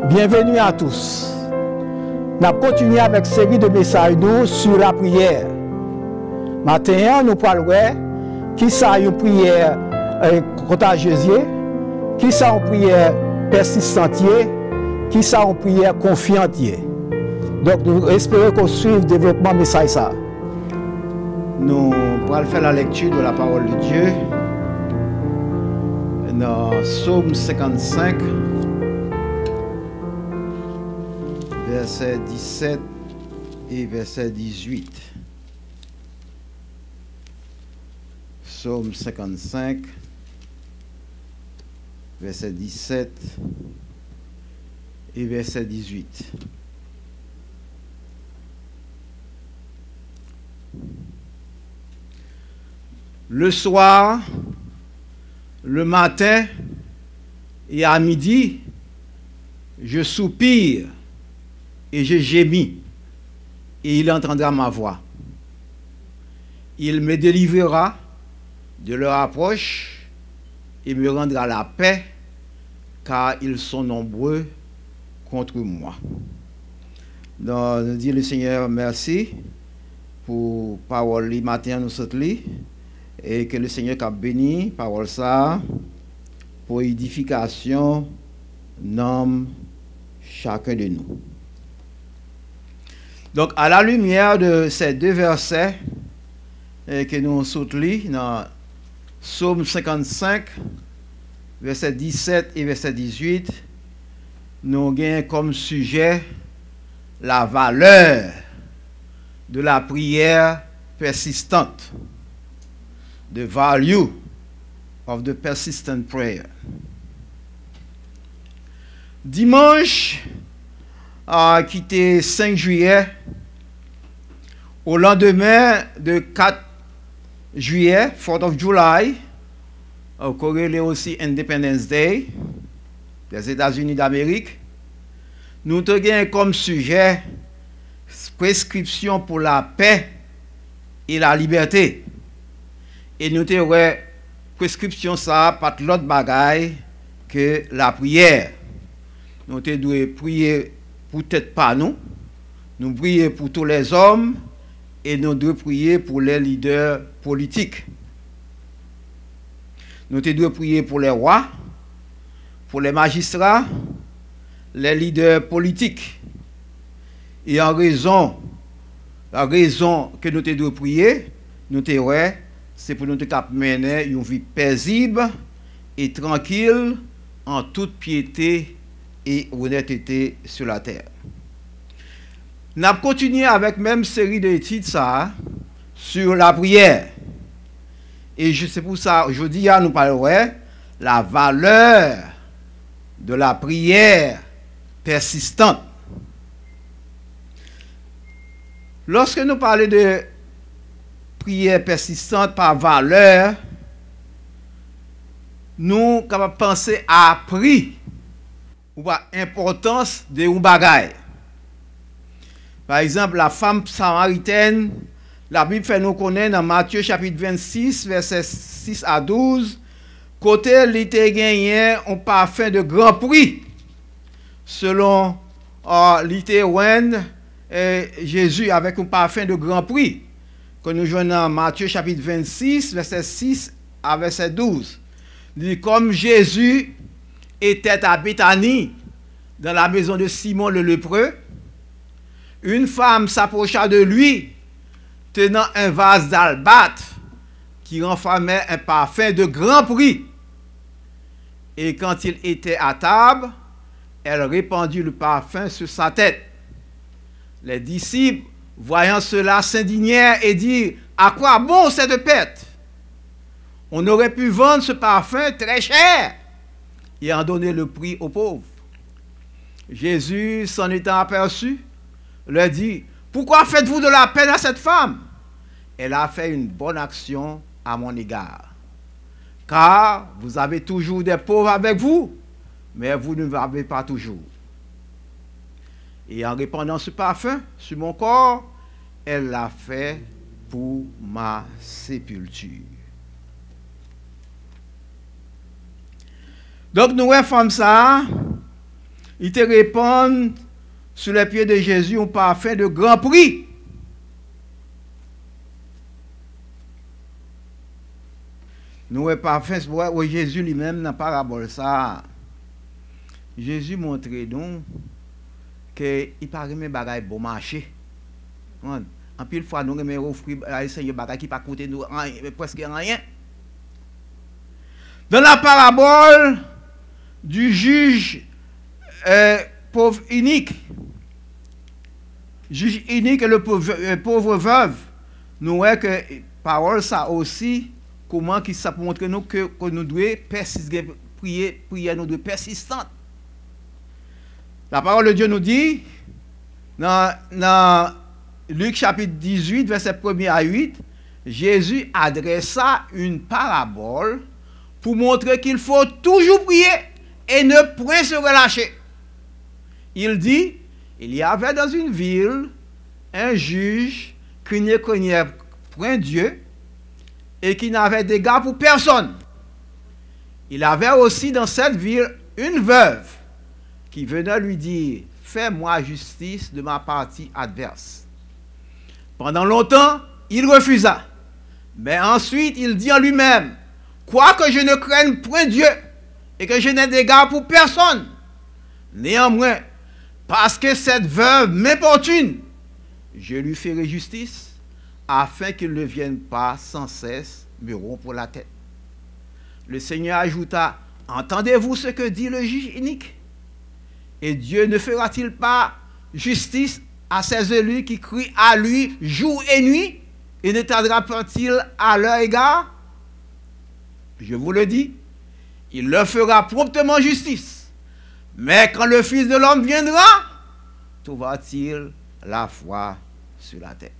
Bienvenue à tous. Nous continuons avec une série de messages sur la prière. Maintenant, nous parlons qui ça une prière contagieuse, qui ça une prière persistante, qui ça une prière confiante. Donc, nous espérons qu'on suive le développement de message ça. Nous allons faire la lecture de la parole de Dieu dans Psaume 55. Verset 17 et verset 18. Psaume 55, verset 17 et verset 18. Le soir, le matin et à midi, je soupire et je gémis, et il entendra ma voix. Il me délivrera de leur approche et me rendra la paix, car ils sont nombreux contre moi. Donc, nous dit le Seigneur merci pour parole li matin nous sommes li, et que le Seigneur a béni parole ça pour édification nomme chacun de nous. Donc, à la lumière de ces deux versets que nous soutenons dans Psaume 55, verset 17 et verset 18, nous avons comme sujet la valeur de la prière persistante. The value of the persistent prayer. Dimanche, qui était 5 juillet, au lendemain de 4 juillet, 4th of July, corrélé aussi Independence Day des États-Unis d'Amérique, nous avons comme sujet prescription pour la paix et la liberté. Et nous avons prescription ça pas l'autre bagaille que la prière. Nous devons prier peut-être pas nous prions pour tous les hommes et nous devons prier pour les leaders politiques. Nous devons prier pour les rois, pour les magistrats, les leaders politiques. Et la raison que nous devons prier, c'est pour nous mener une vie paisible et tranquille en toute piété et honnêteté sur la terre. Nous avons continué avec même série d'études ça sur la prière. Et c'est pour ça aujourd'hui nous parlerons la valeur de la prière persistante. Lorsque nous parlons de prière persistante par valeur, nous sommes capables de penser à prix ou à importance de un bagay. Par exemple, la femme samaritaine, la Bible fait nous connaître dans Matthieu chapitre 26, versets 6 à 12, côté li te gagné un parfum de grand prix, selon li te Jésus avec un parfum de grand prix, que nous jouons dans Matthieu chapitre 26, verset 6 à verset 12. Dit, comme Jésus était à Béthanie, dans la maison de Simon le lépreux, une femme s'approcha de lui, tenant un vase d'albâtre qui renfermait un parfum de grand prix. Et quand il était à table, elle répandit le parfum sur sa tête. Les disciples, voyant cela, s'indignèrent et dirent, à quoi bon cette perte? On aurait pu vendre ce parfum très cher et en donner le prix aux pauvres. Jésus, s'en étant aperçu, leur dit, pourquoi faites-vous de la peine à cette femme? Elle a fait une bonne action à mon égard. Car vous avez toujours des pauvres avec vous, mais vous ne m'avez pas toujours. Et en répandant ce parfum sur mon corps, elle l'a fait pour ma sépulture. Donc nous voyons ça, il te répand sur les pieds de Jésus un parfum de grand prix. Nous avons parfum, c'est Jésus lui-même dans la parabole ça. Jésus montre donc qu'il paraît mes bagages bon marché. En pile fois, nous avons offert à Seigneur bagages qui ne coûtent nous presque rien. Dans la parabole du juge pauvre unique, et le pauvre veuve, nous voyons que parole ça aussi, comment qui ça montre nous que nous devons persister, prier nous devons persistante. La parole de Dieu nous dit, dans Luc chapitre 18, verset 1 à 8, Jésus adressa une parabole pour montrer qu'il faut toujours prier et ne point se relâcher. Il dit, il y avait dans une ville un juge qui ne connaissait point Dieu et qui n'avait d'égard pour personne. Il avait aussi dans cette ville une veuve qui venait lui dire, fais-moi justice de ma partie adverse. Pendant longtemps, il refusa. Mais ensuite, il dit en lui-même, quoique je ne craigne point Dieu et que je n'ai d'égard pour personne, néanmoins, parce que cette veuve m'importune, je lui ferai justice, afin qu'il ne vienne pas sans cesse me rompre la tête. Le Seigneur ajouta, entendez-vous ce que dit le juge inique? Et Dieu ne fera-t-il pas justice à ses élus qui crient à lui jour et nuit, et ne tardera pas-t-il à leur égard? Je vous le dis, il leur fera promptement justice. Mais quand le Fils de l'homme viendra, trouvera-t-il la foi sur la terre?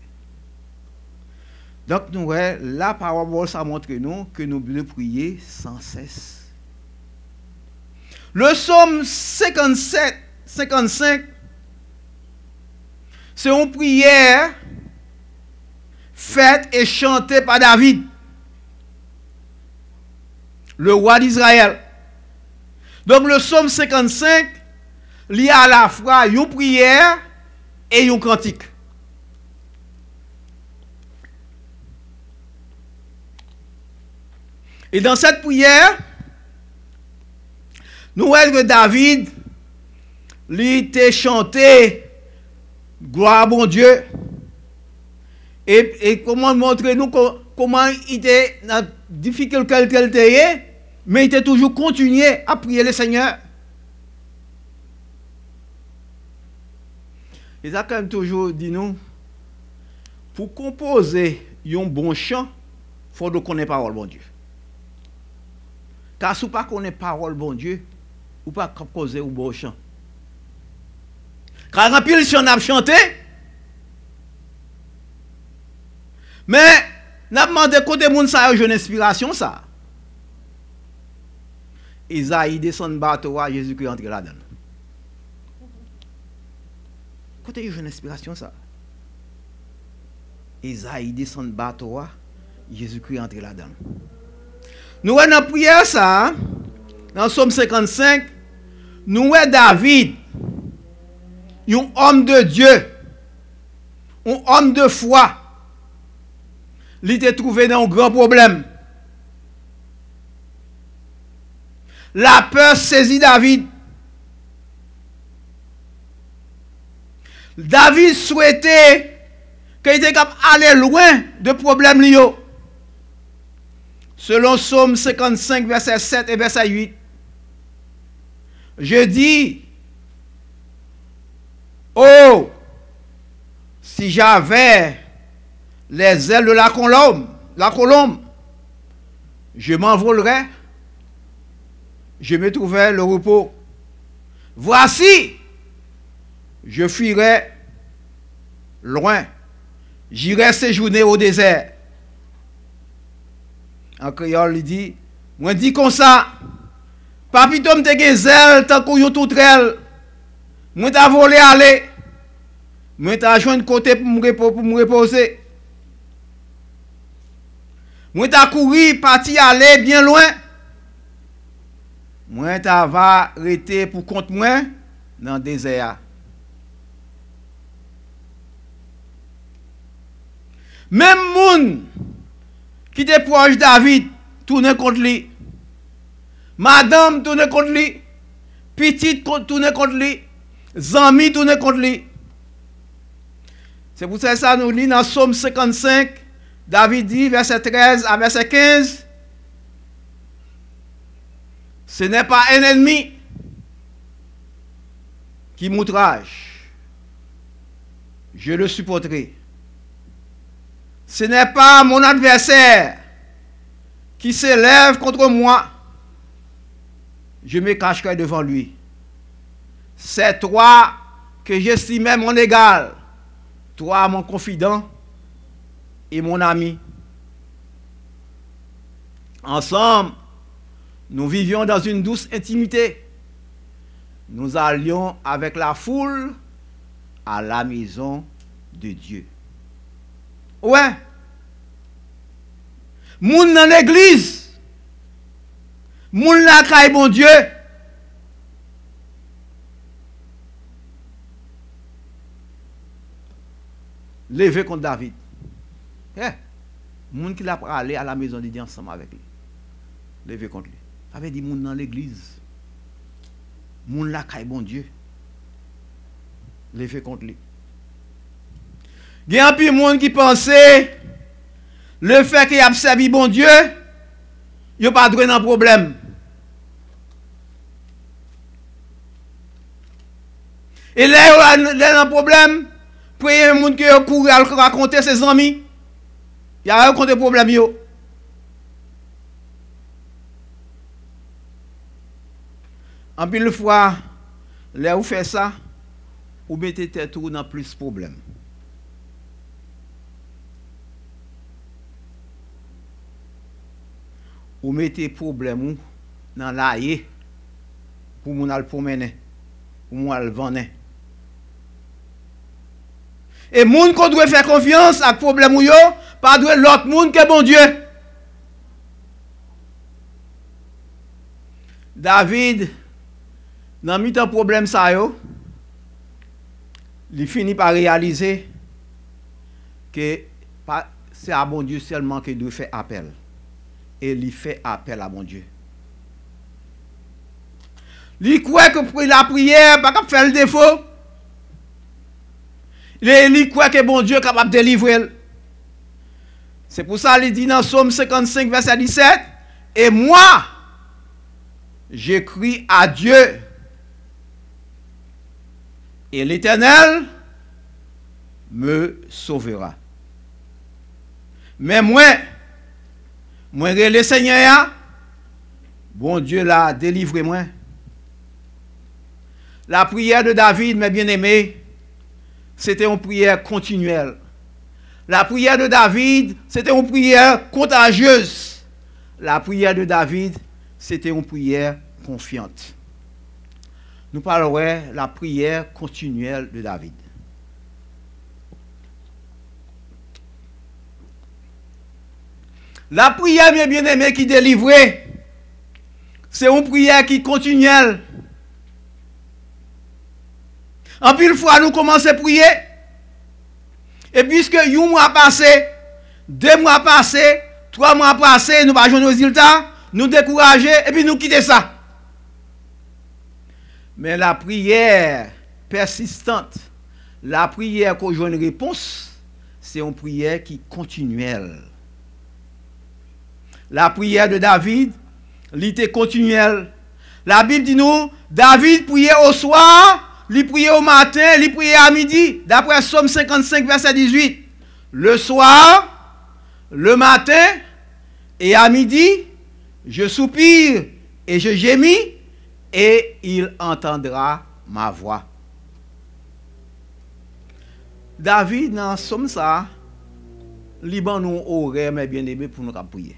Donc, nous, la parole, ça montre nous que nous devons prier sans cesse. Le psaume 55, c'est une prière faite et chantée par David, le roi d'Israël. Donc le psaume 55 lie à la fois une prière et un cantique. Et dans cette prière, nous voyons que David, lui, était chanté gloire à bon Dieu. Et comment montrer nous comment il était dans difficulté qu'elle était, mais il était toujours continué à prier le Seigneur. Il a quand même toujours dit nous, pour composer un bon chant, il faut connaître parole bon Dieu. Car si vous ne connaissez pas parole bon Dieu, vous ne pouvez pas composer un bon chant. Car en pile chant a chanté, mais n'a demandé côté moun ça une inspiration ça. Isaïe descend de bateau, Jésus-Christ entre là-dedans. Côté une inspiration ça. Isaïe descend de bateau, Jésus-Christ entre là-dedans. Nous avons dans prière ça, dans Psaume 55, nous avons David, un homme de Dieu, un homme de foi. Il était trouvé dans un grand problème. La peur saisit David. David souhaitait qu'il était capable d'aller loin de problèmes liés. Selon Psaume 55, verset 7 et verset 8, je dis, oh, si j'avais les ailes de la colombe, je m'envolerais, je me trouverais le repos. Voici, je fuirais loin, j'irais séjourner au désert. En créole, il dit, moi dis comme ça, papitom te gezel, tant qu'on yon toutrel, moi t'a volé aller, moi t'a joint côté pour me reposer. Moi t'a couru, parti aller bien loin. Moi t'a va arrêter pour compte moi, dans le désert. Même moun qui était proche David tourne contre lui. Madame tourne contre lui. Petite tourne contre lui. Zami tourne contre lui. C'est pour ça que nous lisons dans Psaume 55, David dit, verset 13 à verset 15, ce n'est pas un ennemi qui m'outrage. Je le supporterai. Ce n'est pas mon adversaire qui s'élève contre moi. Je me cacherai devant lui. C'est toi que j'estimais mon égal. Toi, mon confident et mon ami. Ensemble, nous vivions dans une douce intimité. Nous allions avec la foule à la maison de Dieu. Ouais. Moun dans l'église. Moun la caille bon Dieu. Levé contre David. Moun qui l'a allé à la maison de Dieu ensemble avec lui. Levé contre lui. Ça veut dire moun dans l'église. Moun la caille bon Dieu. Levé contre lui. Il y a un peu de monde qui pensait le fait qu'il a servi bon Dieu, il n'y a pas de problème. Et là, il y a un problème. Pour y a un monde qui a couru à raconter ses amis, il y a raconté problème. En pile fois, là où fait ça, vous mettez tête dans plus de problèmes. Vous mettez problème dans l'aïe pour mon al promener, pour mon al vendre. Et moun qu'on doit faire confiance à problème ou yo, pas doit l'autre monde que bon Dieu. David, dans mi-temps problème ça yo, il finit par réaliser que c'est à bon Dieu seulement qu'il doit faire appel. Et il fait appel à mon Dieu. Il croit que pour la prière, pas capable faire le défaut. Il croit que bon Dieu est capable de délivrer. C'est pour ça qu'il dit dans Psaume 55, verset 17, et moi, j'écris à Dieu. Et l'Éternel me sauvera. Mais moi, le Seigneur, bon Dieu l'a délivré moi. La prière de David, mes bien-aimés, c'était une prière continuelle. La prière de David, c'était une prière contagieuse. La prière de David, c'était une prière confiante. Nous parlerons de la prière continuelle de David. La prière, mes bien-aimés, qui délivrait, c'est une prière qui continuelle. En pile fois, nous commençons à prier. Et puisque 1 mois passé, 2 mois passé, 3 mois passé, nous n'avons pas de résultat, nous décourager et puis nous quitter ça. Mais la prière persistante, la prière qu'on joue une réponse, c'est une prière qui est continuelle. La prière de David, l'était continuelle. La Bible dit nous, David priait au soir, il priait au matin, il priait à midi. D'après Psaume 55, verset 18. Le soir, le matin et à midi, je soupire et je gémis et il entendra ma voix. David, dans Psaume ça, Liban nous aurait, mes bien-aimés, pour nous prier.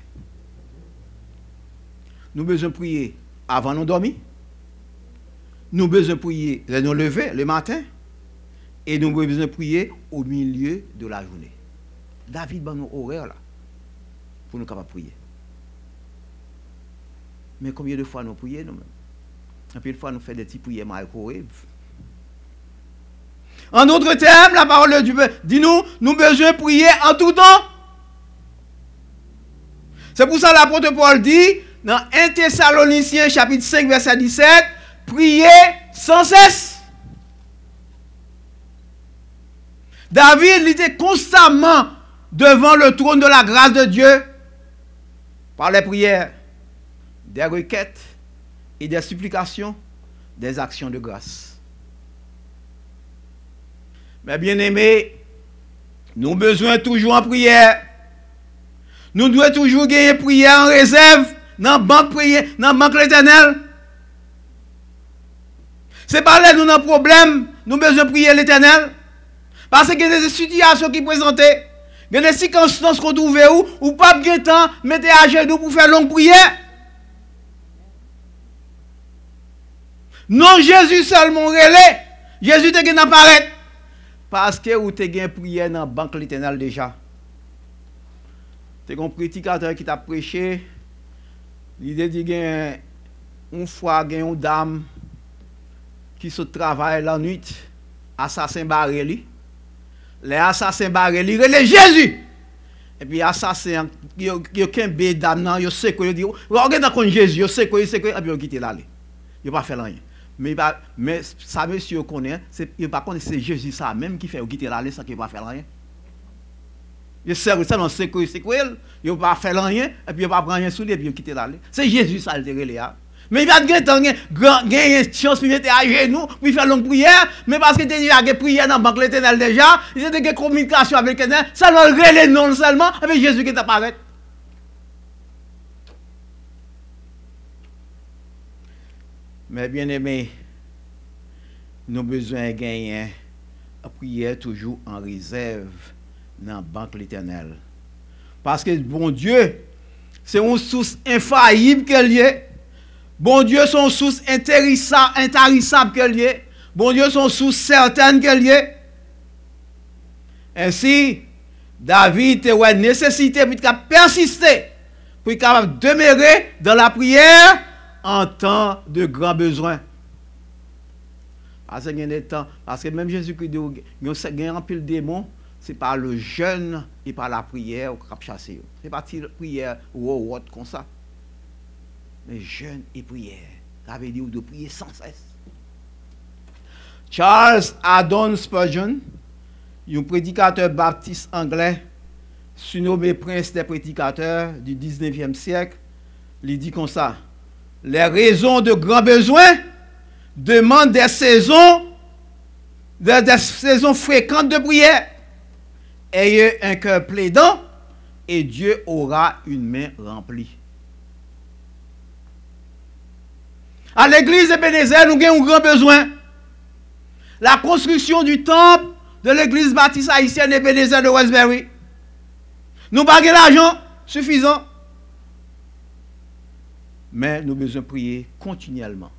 Nous besoin prier avant nous dormir. Nous besoin prier quand nous lever le matin. Et nous besoin prier au milieu de la journée. David ban nous horaire là pour nous capables prier. Mais combien de fois nous prions nous-mêmes? Et puis une fois nous faisons des petits prières mal correct. En d'autres termes, la parole de Dieu dit nous besoin de prier en tout temps. C'est pour ça que l'apôtre Paul dit, dans 1 Thessaloniciens chapitre 5, verset 17, priez sans cesse. David il était constamment devant le trône de la grâce de Dieu par les prières, des requêtes et des supplications, des actions de grâce. Mais bien aimés, nous avons besoin toujours en prière. Nous devons toujours gagner prière en réserve dans la banque prière, dans la banque l'Éternel. C'est pas là nous avons un problème, nous avons besoin de prier l'Éternel. Parce qu'il y a des situations qui présentent, il y a des circonstances qu'on trouve où pas de temps, mettez à genoux pour faire longue prière. Non, Jésus seulement relais. Jésus te gagne apparaître. Parce que vous te gagne prière dans la banque l'Éternel déjà. Tu as un prédicateur qui t'a prêché. L'idée dit qu'il une fois une dame qui se travaille la nuit, assassin barré lui. Les assassins barrés lui, relais Jésus. Et puis assassin il y a qu'un bé dame nan, yo sait quoi il dit, regarde contre Jésus, yo sait quoi, et puis il quitte là. Il pas faire rien. Mais ça monsieur connaît, c'est il pas connaître c'est Jésus ça même qui fait quitter là sans qu'il pas faire rien. Il sert ça dans c'est quoi, il pas faire rien et puis il pas prendre rien sous lui et puis il quitte là. C'est Jésus ça le relais. Mais il va gagner chance pour mettre à genoux, pour faire longue prière, mais parce que tu as une prière dans la banque l'Éternel déjà, il y a une communication avec l'Éternel, ça va le non seulement, avec Jésus qui t'apparaît. Mais bien aimé, nous avons besoin de gagner la prière toujours en réserve dans la banque l'Éternel. Parce que bon Dieu, c'est une source infaillible qu'elle est. Bon Dieu, son source intarissable qu'elle est. Bon Dieu, son source certaine qu'elle est. Ainsi, David a une nécessité pour persister, pour être capable de demeurer dans la prière en temps de grands besoins. Parce que même Jésus-Christ dit, il y a un pile de démons, c'est par le jeûne et par la prière qu'on a chassé. C'est pas la prière ou autre comme ça. Mais jeûne et prière. Ça veut dire de prier sans cesse. Charles Haddon Spurgeon, un prédicateur baptiste anglais, surnommé prince des prédicateurs du 19e siècle, il dit comme ça: les raisons de grands besoins demandent des saisons fréquentes de prière. Ayez un cœur plaidant et Dieu aura une main remplie. À l'église Ebenezer, nous avons un grand besoin. La construction du temple de l'église baptiste haïtienne Ebenezer de Westbury. Nous n'avons pas l'argent suffisant. Mais nous avons besoin de prier continuellement.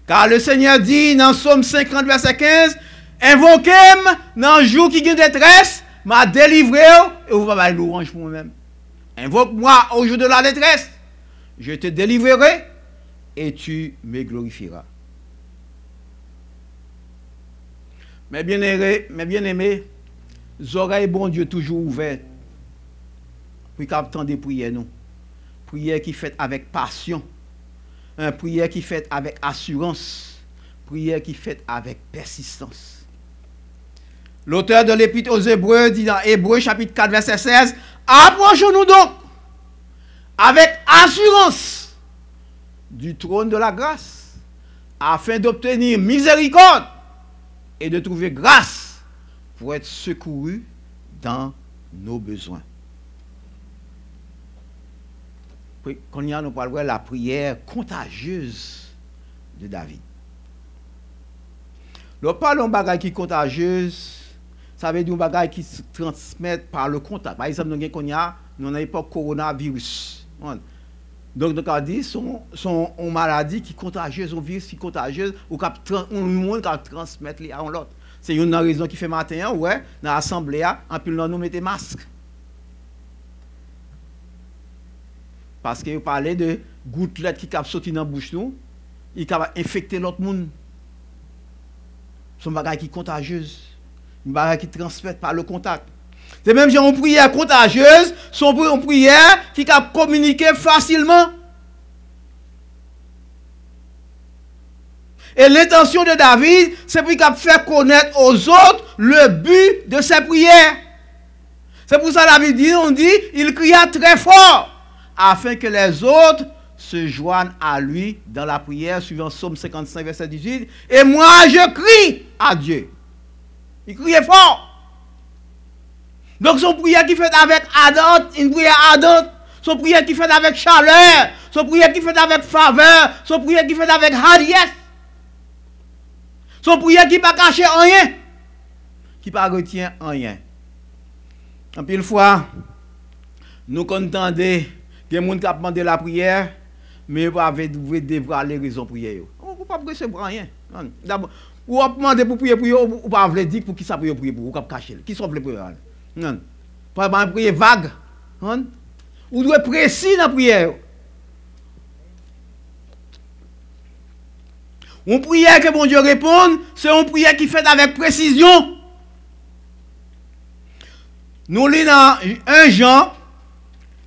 Car le Seigneur dit dans Psaume 50, verset 15, invoquez-moi dans le jour qui est détresse, m'a délivré et vous va louange pour moi-même. Invoque-moi au jour de la détresse. Je te délivrerai et tu me glorifieras. Mais bien aimé, les oreilles bon Dieu toujours ouvertes pour qu'attendre des prières nous. Prière qui fait avec passion, une prière qui fait avec assurance, prière qui fait avec persistance. L'auteur de l'Épître aux Hébreux dit dans Hébreux chapitre 4 verset 16, approchons-nous donc avec assurance du trône de la grâce, afin d'obtenir miséricorde et de trouver grâce pour être secouru dans nos besoins. Quand nous parlons de la prière contagieuse de David. Lorsque nous parlons de bagaille qui est contagieuse, ça veut dire une bagaille qui se transmet par le contact. Par exemple, nous n'avons pas coronavirus. Donc, on dit son une maladie qui est contagieuse, un virus qui est contagieuse, ou un monde qui transmet les à l'autre. C'est une raison qui fait matin, ouais, dans l'assemblée, en plus nous mettons masque. Parce que vous parlez de gouttelettes qui sont sorties dans la bouche, ils peuvent infecter l'autre monde. Son bagage qui est contagieuse. Une bagage qui transmet par le contact. C'est même genre une prière contagieuse, son une prière qui peut communiquer facilement. Et l'intention de David, c'est pour qu'il faire connaître aux autres le but de ses prières. C'est pour ça que la Bible dit, il cria très fort, afin que les autres se joignent à lui dans la prière, suivant Psaume 55, verset 18. Et moi, je crie à Dieu. Il criait fort. Donc son prière qui fait avec ardente, une prière ardente. Son prière qui fait avec chaleur. Son prière qui fait avec faveur. Son prière qui fait avec hardiesse. Son prière qui ne pas cacher rien. Qui ne pas retient rien. En pile fois, nous contendons que les gens qui demandé la prière, mais vous avez devoir les raisons prière. On ne peut pas recevoir rien. D'abord, ou on demande pour prier pour vous, ou pas dire pour qui ça prier pour vous, ou cacher. Qui sont les prières? Non. Pas une prière vague. Ou doit précis dans la prière. Une prière que bon Dieu réponde, c'est une prière qui fait avec précision. Nous lisons dans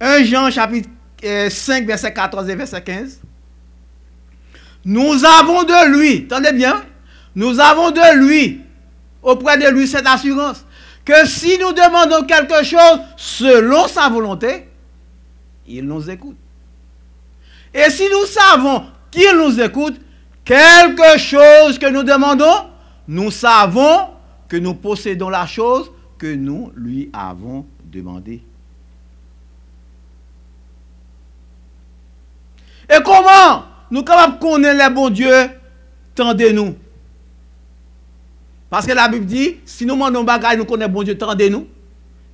1 Jean chapitre 5, verset 14 et verset 15. Nous avons de lui, attendez bien, nous avons de lui, auprès de lui cette assurance, que si nous demandons quelque chose selon sa volonté, il nous écoute. Et si nous savons qu'il nous écoute, quelque chose que nous demandons, nous savons que nous possédons la chose que nous lui avons demandé. Et comment nous sommes capables de connaître les bons dieux? Tendez-nous. Parce que la Bible dit, si nous demandons bagaille, nous connaissons bon Dieu, tendez-nous.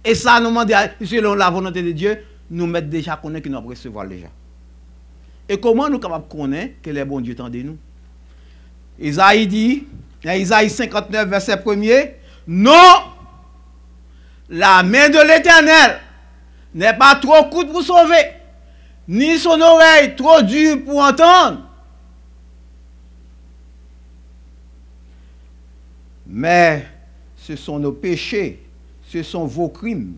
Et ça, nous demandons, selon la volonté de Dieu, nous mettons déjà connaître que nous allons recevoir déjà. Et comment nous sommes capables de connaître que les bons dieux tendez-nous? Isaïe dit, dans Isaïe 59, verset 1er, non, la main de l'Éternel n'est pas trop courte pour sauver, ni son oreille trop dure pour entendre. Mais ce sont nos péchés, ce sont vos crimes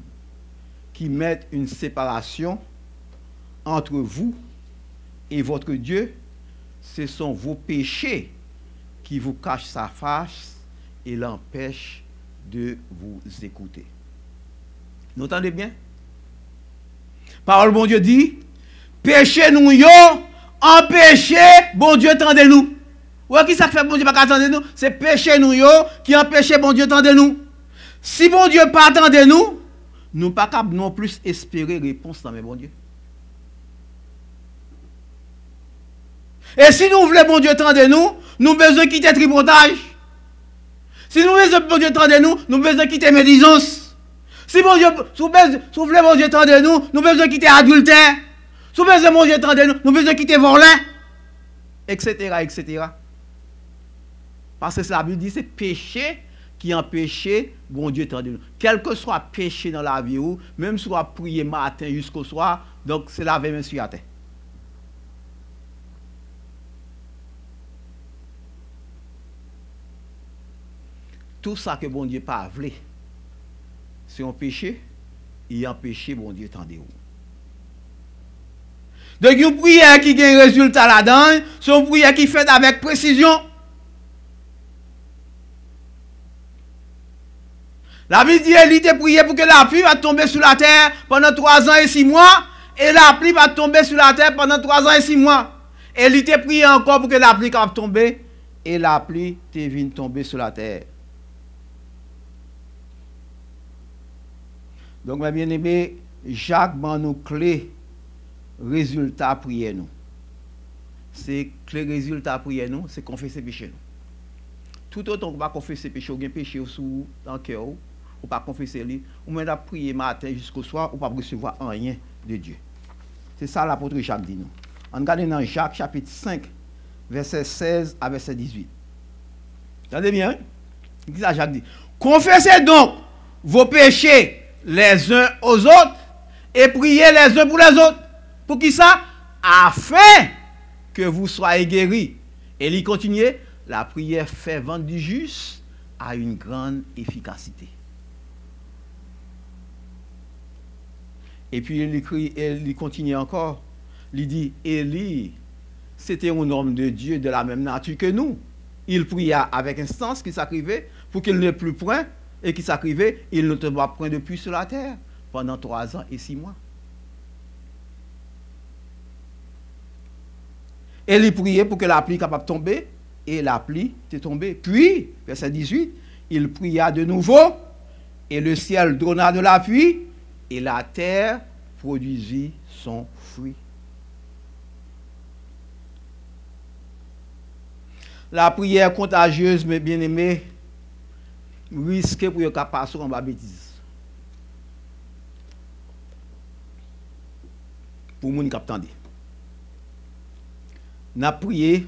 qui mettent une séparation entre vous et votre Dieu. Ce sont vos péchés qui vous cachent sa face et l'empêchent de vous écouter. Vous entendez bien? Parole bon Dieu dit, péché nous yo, empêchez bon Dieu tendez-nous. Ou qui ça fait bon Dieu pas attendre nous? C'est péché nous yo qui empêche bon Dieu tendez nous. Si bon Dieu pas attendre nous, nous pas capable non plus espérer réponse dans mes bon Dieu. Et si nous voulons bon Dieu tendez nous, nous besoin quitter tripotage. Si nous voulons bon Dieu tendez nous, nous besoin quitter médisance. Si bon Dieu, si vous voulez bon Dieu tendez nous, nous besoin quitter adultère. Si vous voulez bon Dieu tendez nous, nous besoin quitter voler, etc., etc. Parce que la Bible dit c'est péché qui empêche bon Dieu tendez nous. Quel que soit péché dans la vie, ou même si on prier matin jusqu'au soir, donc c'est la même sur la terre. Tout ça que bon Dieu pas voulu, c'est un péché, et empêcher bon Dieu tendez vous. Donc une prière qui a un résultat là-dedans, c'est une prière qui fait avec précision. La Bible dit qu'il était prié pour que la pluie va tomber sur la terre pendant 3 ans et 6 mois, et la pluie va tomber sur la terre pendant 3 ans et 6 mois. Et il était prié encore pour que la pluie va tomber, et la pluie est venue tomber sur la terre. Donc, mes bien-aimés, Jacques m'a nous clé résultat prière nous. C'est clé résultat prière nous, c'est confesser péché nous. Tout autant qu'on va confesser péché, ou bien péché sous dans le cœur, ou pas confesser lui, ou même prier matin jusqu'au soir, ou pas recevoir rien de Dieu. C'est ça l'apôtre Jacques dit nous. On regarde dans Jacques chapitre 5, verset 16 à verset 18. Attendez bien, hein? Qu'est-ce que Jacques dit? Confessez donc vos péchés les uns aux autres et priez les uns pour les autres. Pour qui ça? Afin que vous soyez guéris. Et il continue, la prière fervente du juste a une grande efficacité. Et puis il continue encore. Il dit, Élie, c'était un homme de Dieu de la même nature que nous. Il pria avec instance qu'il s'acrivait pour qu'il ne plus point et qu'il s'acrivait, il ne te voit point de pluie sur la terre pendant 3 ans et 6 mois. Et il priait pour que la pluie capable de tomber et la pluie est tombée. Puis, verset 18, il pria de nouveau et le ciel donna de la pluie et la terre produisit son fruit. La prière contagieuse, mes bien-aimés, risque pour que passer en bas bêtise. Pour les gens qui attendent. Nous avons prié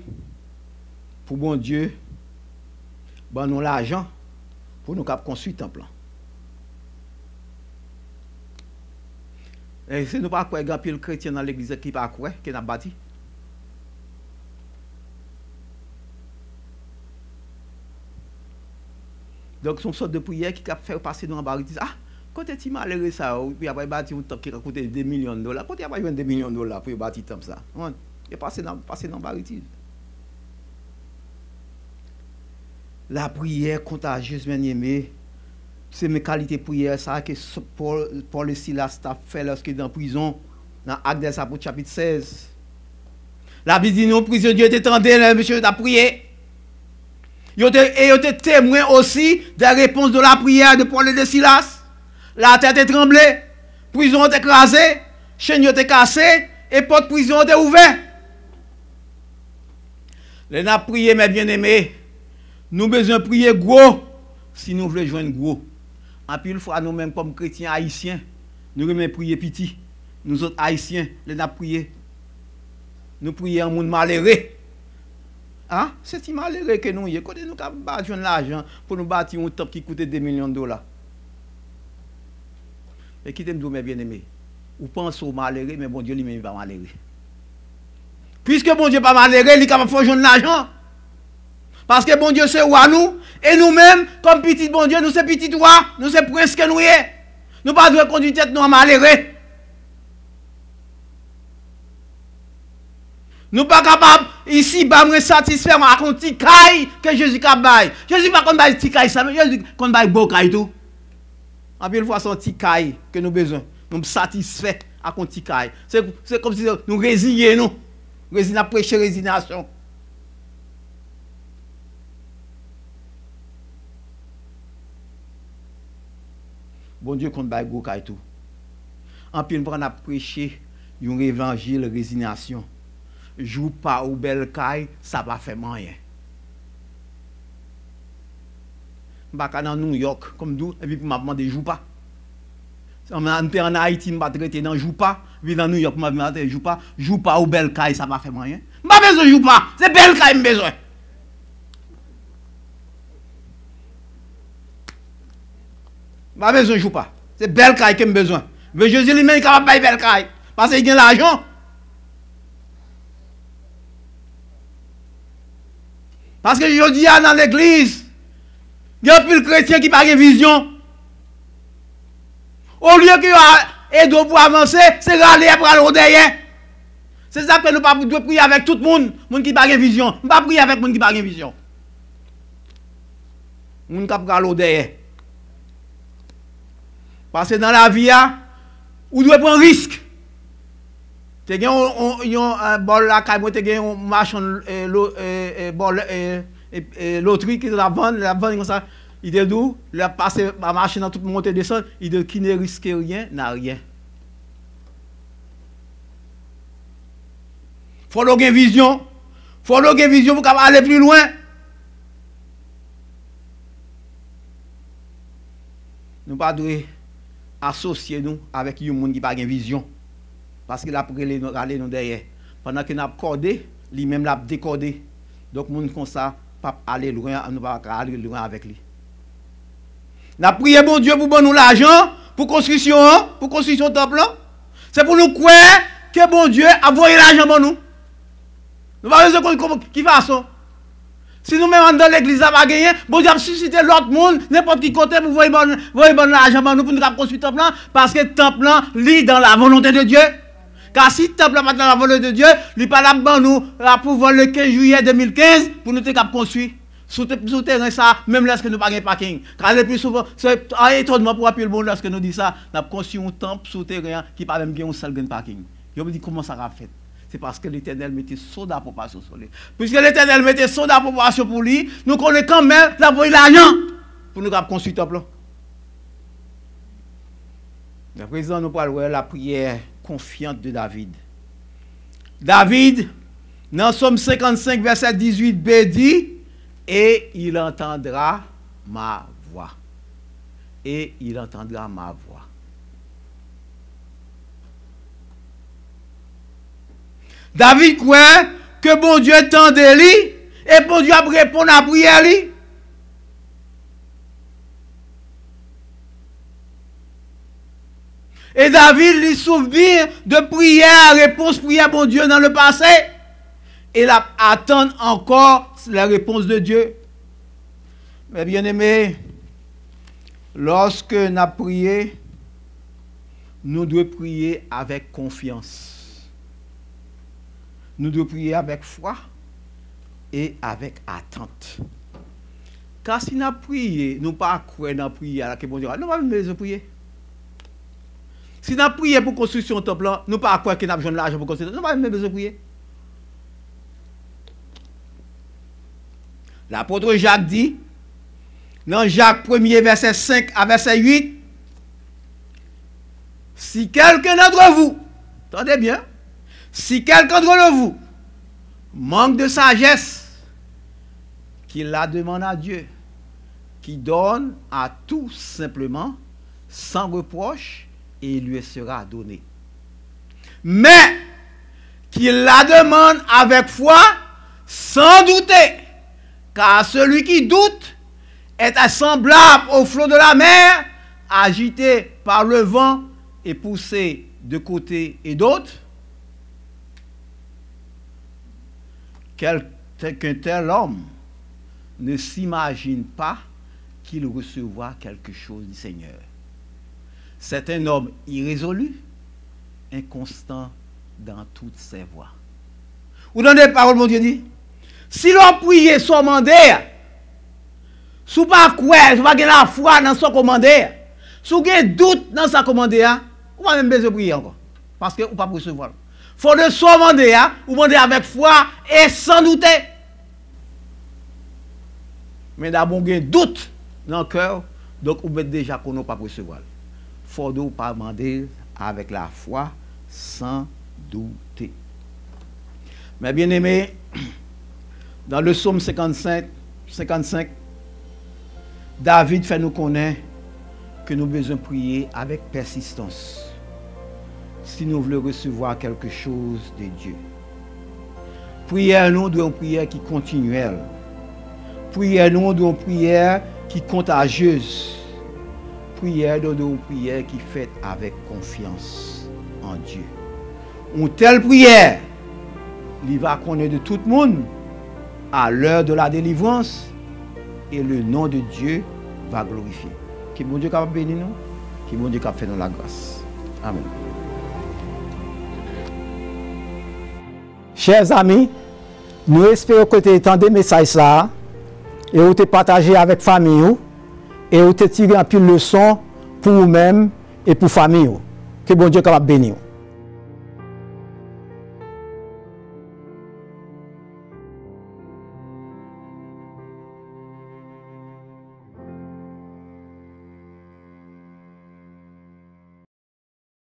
pour bon Dieu, bon nous l'argent pour nous construire un temple. Et si nous ne pas quoi, il y a pile chrétien dans l'église qui pas quoi, qui n'a bâti. Donc, son sorte de prière qui a fait passer dans la barre. Ah, quand tu malheureux ça, puis après bâti un temple qui a coûté 2 millions de dollars, quand tu as pas 2 millions de dollars pour bâtir un temple ça. Il est passé dans la barre. La prière contagieuse, bien aimé, c'est mes qualités de prière ça que Paul et Silas a fait lorsqu'il est dans la prison, dans Actes des Apôtres chapitre 16. La Bible dit non, prison Dieu t'étendait, monsieur t'a prié. Et ils étaient témoins aussi des réponses de la prière de Paul et de Silas. La tête est tremblée, prison est écrasée, chaîne est cassée, et porte prison est ouverte. Les n'a prié, mes bien-aimés. Nous avons besoin de prier gros si nous voulons joindre gros. En pile fois, nous-mêmes, comme chrétiens haïtiens, nous voulons prier petit. Nous autres haïtiens, les n'a prié. Nous prions en monde malheureux. Hein? C'est si malheureux que nous y est. Quand nous avons besoin de l'argent pour nous bâtir un temple qui coûte 2 millions de dollars. Et qui t'aime, mes bien-aimés? Ou pense au malheureux, mais bon Dieu lui-même n'est pas malheureux. Puisque bon Dieu n'est pas malheureux, il est capable de faire de l'argent. Parce que bon Dieu c'est roi nous, et nous-mêmes, comme petit bon Dieu, nous sommes petits rois, nous sommes princes que nous y est. Nous ne pouvons pas conduire tête nous à malheureux. Nous ne sommes pas capables, ici, de satisfaire à un petit caille que Jésus a baillé. Jésus pas comme un petit caille, ça, mais Jésus comme un beau caille tout. En plus, une fois, c'est un petit caille que nous avons besoin. Nous satisfaire à un petit caille. C'est comme si nous résignons, nous. Résignons, prêcher résignation. Bon Dieu compte bail gros kay tout. En pile pour n'a prêcher un évangile résignation. Joue pas ou bel kay, ça va faire rien. M'pa dans New York comme d'où et puis m'a demandé joue pas. En Haïti m'a traité dans joue pas, puis dans New York m'a demandé joue pas ou bel kay, ça va faire rien. M'a besoin joue pas, c'est bel kay besoin. Pas besoin de jouer pas. C'est belle caille qui a besoin. Mais Jésus lui-même est capable de payer belle caille. Parce qu'il a l'argent. Parce que je dis dans l'église, il y a plus de chrétiens qui n'ont pas de vision. Au lieu qu'il y ait aide pour avancer, c'est râler après aller derrière. C'est ça que nous ne pouvons pas prier avec tout le monde. Monde qui n'a pas de vision. Nous ne pouvons pas prier avec le monde qui n'a pas de vision. Monde qui n'a pas de derrière. Parce que dans la vie, on doit prendre un risque. Tu as un bol là, tu as un marchand loterie qui est la vente comme ça. Il est d'où? Il a passé la machine dans toute montée et descendre. Il dit qui ne risque rien, n'a rien. Il faut avoir une vision. Il faut avoir une vision pour aller plus loin. Nous ne devons pas associer nous avec un monde qui n'a pas de vision. Parce qu'il a pris nous derrière. Pendant qu'il a cordé, lui-même l'a décordé. Donc, monde comme ça, pas aller loin, nous pas aller loin avec lui. Nous avons prié bon Dieu pour nous l'argent, pour construction temple. C'est pour nous croire que bon Dieu a envoyé l'argent pour nous. Nous ne pouvons pas qui façon. Si nous-mêmes dans l'église, ça va gagner, bon Dieu a suscité l'autre monde, n'importe qui côté pour voir l'argent pour nous construire le temple, parce que le temple lit dans la volonté de Dieu. Car si le temple n'est pas dans la volonté de Dieu, il n'est pas là pour nous, pour le 15 juillet 2015, pour nous construire. Sous terrain, ça, même lorsque nous n'avons pas de parking. Car le plus souvent, c'est un étonnement pour appuyer le monde lorsque nous disons ça, nous avons construit un temple sous terrain qui n'a pas même un seul parking. Je me dis comment ça va fait. C'est parce que l'Éternel mettait son d'approbation sur lui. Puisque l'Éternel mettait son d'approbation pour lui, nous connaissons quand même l'argent pour nous construire le temple. Le président nous parle de la prière confiante de David. David, dans Somme 55, verset 18b, dit et il entendra ma voix. Et il entendra ma voix. David croit que bon Dieu tendait lui et bon Dieu a répondu à la prière lui. Et David lui souvient de prière, réponse prière bon Dieu dans le passé. Et il attend encore la réponse de Dieu. Mais bien aimé, lorsque nous avons prié, nous devons prier avec confiance. Nous devons prier avec foi et avec attente. Car si nous avons prié, nous ne pas croire dans la prière, que bon Dieu, nous ne pouvons pas prier. Si nous avons prié pour construction de temple, nous ne pouvons pas croire que nous avons besoin de l'argent pour construire. Nous n'avons pas besoin de prier. L'apôtre Jacques dit, dans Jacques 1er, verset 5 à verset 8, si quelqu'un d'entre vous, attendez bien, si quelqu'un d'entre vous manque de sagesse, qu'il la demande à Dieu, qui donne à tout simplement, sans reproche, et il lui sera donné. Mais qu'il la demande avec foi, sans douter. Car celui qui doute est semblable au flot de la mer, agité par le vent et poussé de côté et d'autre. Qu'un tel homme ne s'imagine pas qu'il recevra quelque chose du Seigneur. C'est un homme irrésolu, inconstant dans toutes ses voies. Ou dans des paroles, mon Dieu dit, si l'on prie son mandat, si vous pas quoi, si vous pas la foi dans son commandé, si vous avez doute dans sa commandé, vous pas même besoin de prier encore. Parce que vous pas recevoir. Il faut de son mandat, vous demandez avec foi et sans douter. Mais d'abord, vous avez doute dans le cœur, donc vous mettez déjà qu'on n'a pas recevoir. Il faut de pas demander avec la foi sans douter. Mais bien aimé, dans le psaume 55, David fait nous connaître que nous devons prier avec persistance si nous voulons recevoir quelque chose de Dieu. Prière nous doit une prière qui est continuelle. Prière nous doit une prière qui est contagieuse. Prière doit une prière qui est faite avec confiance en Dieu. Une telle prière, il va connaître de tout le monde à l'heure de la délivrance et le nom de Dieu va glorifier. Que bon Dieu capable bénir nous, que bon Dieu capable faire nous la grâce. Amen. Chers amis, nous espérons que tu entendez le message là et vous te partagez avec la famille et vous te tirez un peu de leçon pour vous-même et pour la famille. Que bon Dieu capable bénir.